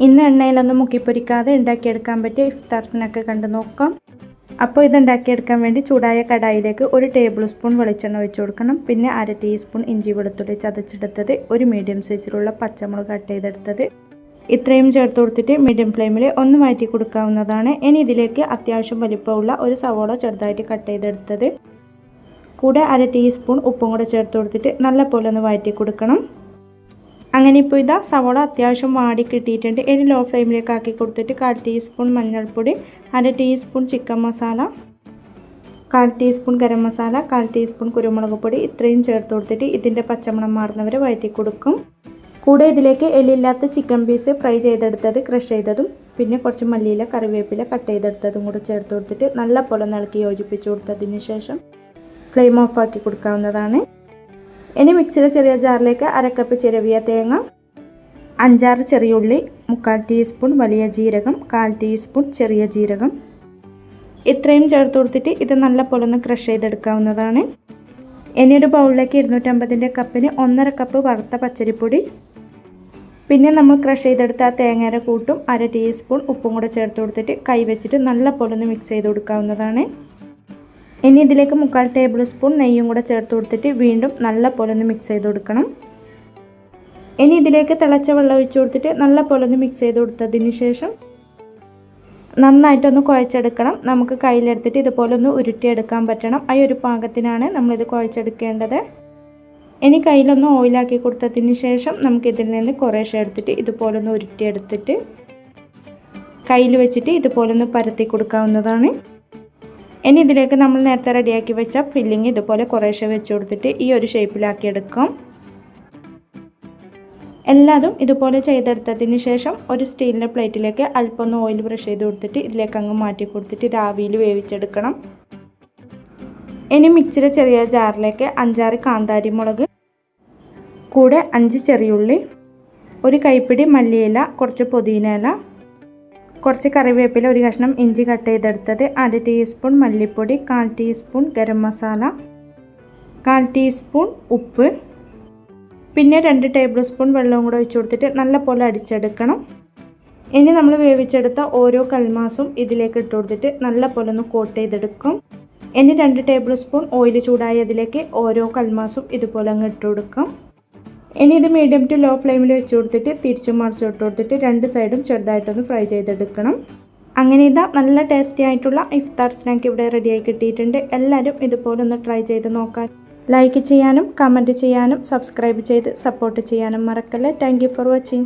ഇന്ന് എണ്ണയിലൊന്നും മുക്കിപ്പൊരിക്കാതെ ഉണ്ടാക്കിയെടുക്കാൻ പറ്റിയ ഇഫ്താർ സ്നാക്ക് കണ്ടു നോക്കാം. അപ്പോൾ ഇതുണ്ടാക്കിയെടുക്കാൻ വേണ്ടി ചൂടായ കടായിലേക്ക് 1 ടേബിൾ സ്പൂൺ വെളിച്ചെണ്ണ ഒഴിച്ചു കൊടുക്കണം. പിന്നെ 1/2 ടീസ്പൂൺ ഇഞ്ചി വെളുത്തുള്ളി ചതച്ചെടുത്തത്, ഒരു മീഡിയം സൈസിലുള്ള പച്ചമുളക് കട്ട് ചെയ്തെടുത്തത്, ഇത്രയും ചേർത്ത് കൊടുത്തിട്ട് മീഡിയം ഫ്ലെയിമിൽ ഒന്ന് വഴറ്റി കൊടുക്കാവുന്നതാണ്. ഇനി ഇതിലേക്ക് അത്യാവശ്യം വലിപ്പമുള്ള ഒരു സവോള ചെറുതായിട്ട് കട്ട് ചെയ്തെടുത്തത്, കൂടെ 1/2 ടീസ്പൂൺ ഉപ്പും കൂടെ ചേർത്ത് കൊടുത്തിട്ട് നല്ലപോലെ ഒന്ന് വഴറ്റി കൊടുക്കണം. അങ്ങനെ ഇപ്പോൾ ഇതാ സവോള അത്യാവശ്യം വാടി കിട്ടിയിട്ടുണ്ട്. ഇനി ലോ ഫ്ലെയിമിലേക്ക് ആക്കി കൊടുത്തിട്ട് 1/4 ടീസ്പൂൺ മഞ്ഞൾപ്പൊടി, 1/2 teaspoon chicken masala, 1/4 teaspoon garam masala, 1/4 teaspoon കുരുമുളക് പൊടി ഇത്രയും ചേർത്ത് കൊടുത്തിട്ട് ഇതിൻ്റെ പച്ചമണം മാറുന്നവരെ വഴറ്റി കൊടുക്കും. കൂടെ ഇതിലേക്ക് എല്ലില്ലാത്ത ചിക്കൻ പീസ് ഫ്രൈ ചെയ്തെടുത്തത്, ക്രഷ് ചെയ്തതും, പിന്നെ കുറച്ച് മല്ലിയില കറിവേപ്പില കട്ട് ചെയ്തെടുത്തതും കൂടെ ചേർത്ത് കൊടുത്തിട്ട് നല്ലപോലെ ഇളക്കി യോജിപ്പിച്ച് കൊടുത്തതിന് ശേഷം ഫ്ലെയിം ഓഫ് ആക്കി കൊടുക്കാവുന്നതാണ്. ഇനി മിക്സിയുടെ ചെറിയ ജാറിലേക്ക് 1/2 കപ്പ് ചിരവിയ തേങ്ങ, 5-6 ചെറിയുള്ളി, 3/4 ടീസ്പൂൺ വലിയ ജീരകം, 1/4 ടീസ്പൂൺ ചെറിയ ജീരകം ഇത്രയും ചേർത്ത് കൊടുത്തിട്ട് ഇത് നല്ലപോലെ ഒന്ന് ക്രഷ് ചെയ്തെടുക്കാവുന്നതാണ്. ഇനി ഒരു ബൗളിലേക്ക് 250 കപ്പിന് 1/2 കപ്പ് വറുത്ത പച്ചരിപ്പൊടി, പിന്നെ നമ്മൾ ക്രഷ് ചെയ്തെടുത്ത ആ തേങ്ങയുടെ കൂട്ടും 1/2 ടീസ്പൂൺ ഉപ്പും കൂടെ ചേർത്ത് കൊടുത്തിട്ട് കൈ വെച്ചിട്ട് നല്ലപോലെ ഒന്ന് മിക്സ് ചെയ്ത് കൊടുക്കാവുന്നതാണ്. ഇനി ഇതിലേക്ക് 3/4 ടേബിൾ സ്പൂൺ നെയ്യും കൂടെ ചേർത്ത് കൊടുത്തിട്ട് വീണ്ടും നല്ലപോലെ ഒന്ന് മിക്സ് ചെയ്ത് കൊടുക്കണം. ഇനി ഇതിലേക്ക് തിളച്ച വെള്ളം ഒഴിച്ച് കൊടുത്തിട്ട് നല്ലപോലെ ഒന്ന് മിക്സ് ചെയ്ത് കൊടുത്തതിന് ശേഷം നന്നായിട്ടൊന്ന് കുഴച്ചെടുക്കണം. നമുക്ക് കയ്യിലെടുത്തിട്ട് ഇതുപോലെ ഒന്ന് ഉരുട്ടിയെടുക്കാൻ പറ്റണം. ആ ഒരു പാകത്തിനാണ് നമ്മളിത് കുഴച്ചെടുക്കേണ്ടത്. ഇനി കയ്യിലൊന്ന് ഓയിലാക്കി കൊടുത്തതിന് ശേഷം നമുക്കിതിൽ നിന്ന് കുറേശ്ശെ എടുത്തിട്ട് ഇതുപോലെ ഒന്ന് ഉരുട്ടിയെടുത്തിട്ട് കയ്യിൽ വെച്ചിട്ട് ഇതുപോലെ ഒന്ന് പരത്തി കൊടുക്കാവുന്നതാണ്. ഇനി ഇതിലേക്ക് നമ്മൾ നേരത്തെ റെഡിയാക്കി വെച്ച ഫില്ലിങ് ഇതുപോലെ കുറേശ്ശെ വെച്ച് കൊടുത്തിട്ട് ഈ ഒരു ഷേപ്പിലാക്കി എടുക്കാം. എല്ലാതും ഇതുപോലെ ചെയ്തെടുത്തതിന് ശേഷം ഒരു സ്റ്റീലിൻ്റെ പ്ലേറ്റിലേക്ക് അല്പം ഒന്ന് ഓയിൽ ബ്രഷ് ചെയ്ത് കൊടുത്തിട്ട് ഇതിലേക്ക് അങ്ങ് മാറ്റി കൊടുത്തിട്ട് ഇത് ആവിയിൽ വേവിച്ചെടുക്കണം. ഇനി മിക്സിയുടെ ചെറിയ ജാറിലേക്ക് 5-6 കാന്താരി മുളക്, കൂടെ 5 ചെറിയുള്ളി, ഒരു കൈപ്പിടി മല്ലിയില, കുറച്ച് പുതിന ഇല, കുറച്ച് കറിവേപ്പില, ഒരു കഷ്ണം ഇഞ്ചി കട്ട് ചെയ്തെടുത്തത്, 1/2 ടീസ്പൂൺ മല്ലിപ്പൊടി, 1/4 ടീസ്പൂൺ ഗരം മസാല, 1/4 ടീസ്പൂൺ ഉപ്പ്, പിന്നെ 2 ടേബിൾ സ്പൂൺ വെള്ളവും കൂടെ ഒഴിച്ച് കൊടുത്തിട്ട് നല്ലപോലെ അടിച്ചെടുക്കണം. ഇനി നമ്മൾ വേവിച്ചെടുത്ത ഓരോ കൽമാസും ഇതിലേക്ക് ഇട്ട് കൊടുത്തിട്ട് നല്ലപോലെ ഒന്ന് കോട്ട് ചെയ്തെടുക്കും. ഇനി 2 ടേബിൾ സ്പൂൺ ഓയിൽ ചൂടായതിലേക്ക് ഓരോ കൽമാസും ഇതുപോലെ അങ്ങ് ഇട്ട് കൊടുക്കാം. ഇനി ഇത് മീഡിയം ടു ലോ ഫ്ലെയിമിൽ വെച്ച് കൊടുത്തിട്ട് തിരിച്ചും മറിച്ചും ഇട്ട് കൊടുത്തിട്ട് 2 സൈഡും ചെറുതായിട്ടൊന്ന് ഫ്രൈ ചെയ്തെടുക്കണം. അങ്ങനെ ഇതാ നല്ല ടേസ്റ്റി ആയിട്ടുള്ള ഇഫ്താർ സ്നാക്ക് ഇവിടെ റെഡിയായി കിട്ടിയിട്ടുണ്ട്. എല്ലാവരും ഇതുപോലെ ഒന്ന് ട്രൈ ചെയ്ത് നോക്കാൻ. ലൈക്ക് ചെയ്യാനും കമൻറ്റ് ചെയ്യാനും സബ്സ്ക്രൈബ് ചെയ്ത് സപ്പോർട്ട് ചെയ്യാനും മറക്കല്ലേ. Thank you for watching.